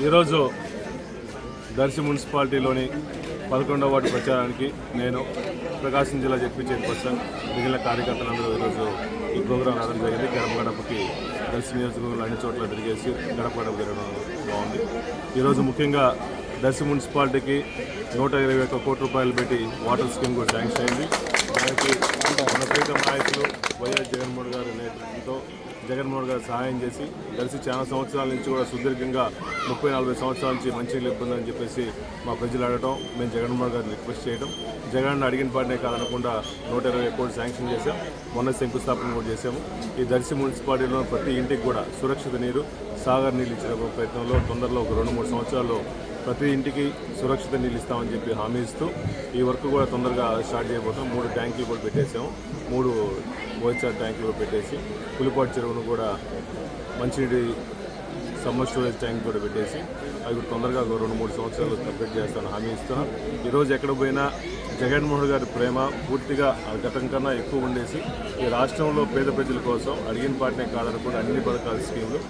ఈరోజు దర్శి మున్సిపాలిటీలోని 11వ వార్డు ప్రచారానికి నేను ప్రకాశం జిల్లా జెడ్పీ చైర్పర్సన్ మిగిలిన కార్యకర్తలందరూ ఈరోజు ఈ ప్రోగ్రాం రావడం జరిగింది. గడప గడపకి దర్శి నియోజకవర్గంలో అన్ని చోట్ల తిరిగేసి గడప గడప తిరగడం బాగుంది. ఈరోజు ముఖ్యంగా దర్శి మున్సిపాలిటీకి 121 కోట్ల రూపాయలు పెట్టి వాటర్ స్కీమ్ కూడా శాంక్షన్ అయింది. దానికి మన ప్రీతం నాయకులు వైఎస్ జగన్మోహన్ గారి నేతృత్వంతో జగన్మోహన్ గారు సహాయం చేసి దర్శి చాలా సంవత్సరాల నుంచి కూడా సుదీర్ఘంగా 30-40 సంవత్సరాల నుంచి మంచిగా ఇబ్బంది అని చెప్పేసి మా ప్రజలు అడగటం, మేము జగన్మోహన్ గారిని రిక్వెస్ట్ చేయడం, జగన్ అడిగిన పాటనే కాదనకుండా 120 కోట్లు శాంక్షన్ చేశాం. మొన్న శంకుస్థాపన కూడా చేశాము. ఈ దర్శి మున్సిపాలిటీలో ప్రతి ఇంటికి కూడా సురక్షిత నీరు, సాగర్ నీళ్ళు ఇచ్చిన ప్రయత్నంలో తొందరలో ఒక 2-3 సంవత్సరాల్లో ప్రతి ఇంటికి సురక్షిత నీళ్ళు ఇస్తామని చెప్పి హామీ ఇస్తూ ఈ వర్క్ కూడా తొందరగా స్టార్ట్ చేయబోతాం. 3 ట్యాంకులు కూడా పెట్టేసాము. 3 ఓచర్ ట్యాంకులు పెట్టేసి పులిపాటు చెరువును కూడా మంచినీటి సమ్మర్ స్టోరేజ్ ట్యాంక్ కూడా పెట్టేసి అవి తొందరగా 2-3 సంవత్సరాలు కంప్లీట్ చేస్తాను హామీ ఇస్తున్నాం. ఈరోజు ఎక్కడ పోయినా జగన్మోహన్ గారి ప్రేమ పూర్తిగా గతం కన్నా ఎక్కువ ఉండేసి ఈ రాష్ట్రంలో పేద ప్రజల కోసం అడిగిన పాటనే కాదనకుండా అన్ని పథకాల స్కీములు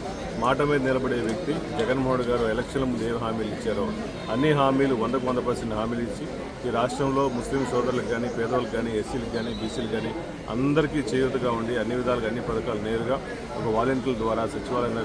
మాట మీద నిలబడే వ్యక్తి జగన్మోహన్ గారు. ఎలక్షన్ల ముందు ఏం హామీలు ఇచ్చారో అన్ని హామీలు 100% హామీలు ఇచ్చి ఈ రాష్ట్రంలో ముస్లిం సోదరులకు కానీ, పేదవాళ్ళకి కానీ, ఎస్సీలకు కానీ, బీసీలకు కానీ అందరికీ చేయూతగా ఉండి అన్ని విధాలుగా అన్ని పథకాలు నేరుగా ఒక వాలంటీర్ల ద్వారా సచివాలయంలో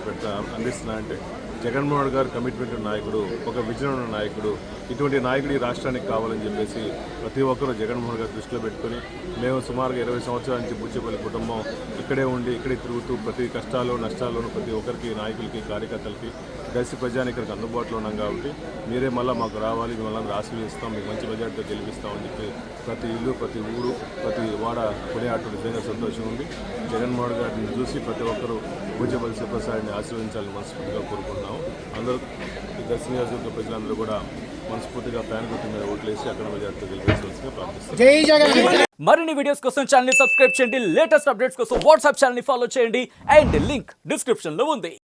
అందిస్తున్నారంటే జగన్మోహన్ గారు కమిట్మెంట్ ఉన్న నాయకుడు, ఒక విజన్ ఉన్న నాయకుడు. ఇటువంటి నాయకుడు ఈ రాష్ట్రానికి కావాలని చెప్పేసి ప్రతి ఒక్కరూ జగన్మోహన్ గారు దృష్టిలో పెట్టుకుని మేము సుమారుగా 20 సంవత్సరాల నుంచి బుచ్చిపల్లి కుటుంబం ఇక్కడే ఉండి ఇక్కడే తిరుగుతూ ప్రతి కష్టాలు నష్టాల్లోనూ ప్రతి ఒక్కరికి, నాయకులకి, కార్యకర్తలకి, దర్శి ప్రజానికరికి అందుబాటులో ఉన్నాం. కాబట్టి మీరే మళ్ళీ మాకు రావాలి, మిమ్మల్ని ఆశీర్వదిస్తాం, మీకు మంచి మెజార్టీతో గెలిపిస్తామని చెప్పి ప్రతి ఇల్లు, ప్రతి ఊరు, ప్రతి వాడ కొనియాటం నిజంగా సంతోషం ఉంది. జగన్మోహన్ గారిని చూసి ప్రతి ఒక్కరూ బుచ్చిపల్లి శివప్రసాద్ని ఆశీర్వదించాలని మనస్ఫూర్తిగా కోరుకుంటున్నాము. అందరూ ఈ దర్శి నియోజకవర్గ ప్రజలందరూ కూడా మనస్ఫూర్తిగా ఫ్యాన్ గుర్తు మీద ఓట్లేసి అక్కడ మెజార్టీతో గెలిపించవలసిందిగా ప్రార్థిస్తున్నాం. మరిన్ని వీడియోస్ కోసం ఛానల్ ని సబ్స్క్రైబ్ చేయండి. లేటెస్ట్ అప్డేట్స్ కోసం వాట్సాప్ ఛానల్ ని ఫాలో చేయండి. అండ్ లింక్ డిస్క్రిప్షన్ లో ఉంది.